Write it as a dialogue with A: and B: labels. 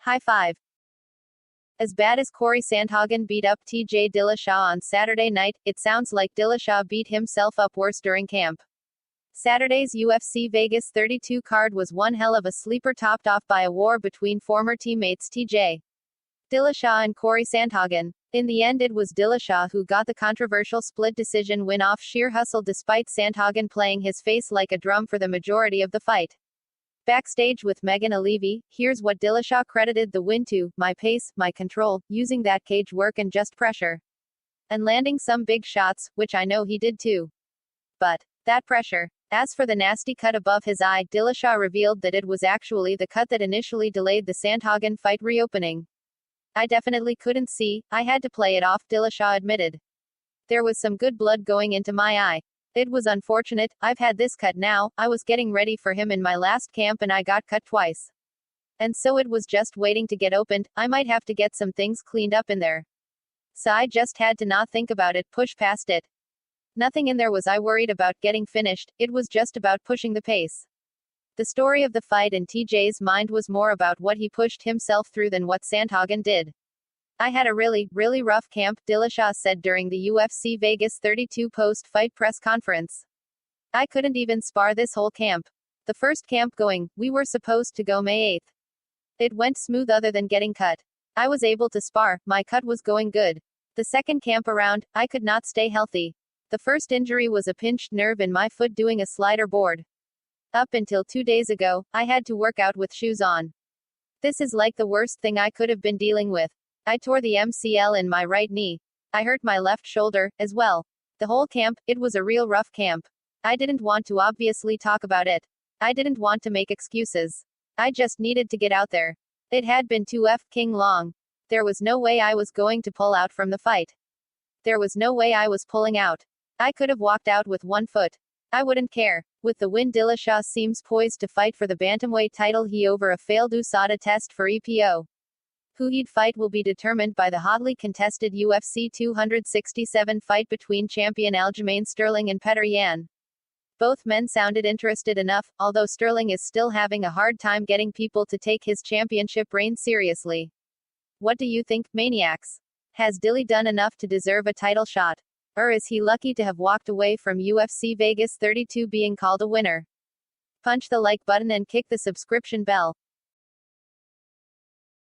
A: High five. As bad as Corey Sandhagen beat up TJ Dillashaw on Saturday night, it sounds like Dillashaw beat himself up worse during camp. Saturday's UFC Vegas 32 card was one hell of a sleeper, topped off by a war between former teammates TJ Dillashaw and Corey Sandhagen. In the end, it was Dillashaw who got the controversial split decision win off sheer hustle, despite Sandhagen playing his face like a drum for the majority of the fight. Backstage with Megan Levy, here's what Dillashaw credited the win to: my pace, my control, using that cage work and just pressure. And landing some big shots, which I know he did too. But that pressure. As for the nasty cut above his eye, Dillashaw revealed that it was actually the cut that initially delayed the Sandhagen fight reopening. I definitely couldn't see, I had to play it off, Dillashaw admitted. There was some good blood going into my eye. It was unfortunate, I've had this cut now, I was getting ready for him in my last camp and I got cut twice. And so it was just waiting to get opened, I might have to get some things cleaned up in there. So I just had to not think about it, push past it. Nothing in there was I worried about getting finished, it was just about pushing the pace. The story of the fight in TJ's mind was more about what he pushed himself through than what Sandhagen did. I had a really rough camp, Dillashaw said during the UFC Vegas 32 post-fight press conference. I couldn't even spar this whole camp. The first camp going, we were supposed to go May 8th. It went smooth other than getting cut. I was able to spar, my cut was going good. The second camp around, I could not stay healthy. The first injury was a pinched nerve in my foot doing a slider board. Up until 2 days ago, I had to work out with shoes on. This is like the worst thing I could have been dealing with. I tore the MCL in my right knee. I hurt my left shoulder, as well. The whole camp, it was a real rough camp. I didn't want to obviously talk about it. I didn't want to make excuses. I just needed to get out there. It had been too f***ing long. There was no way I was going to pull out from the fight. There was no way I was pulling out. I could have walked out with one foot. I wouldn't care. With the win, Dillashaw seems poised to fight for the bantamweight title he over a failed USADA test for EPO. Who he'd fight will be determined by the hotly contested UFC 267 fight between champion Aljamain Sterling and Petr Yan. Both men sounded interested enough, although Sterling is still having a hard time getting people to take his championship reign seriously. What do you think, maniacs? Has Dilly done enough to deserve a title shot? Or is he lucky to have walked away from UFC Vegas 32 being called a winner? Punch the like button and kick the subscription bell.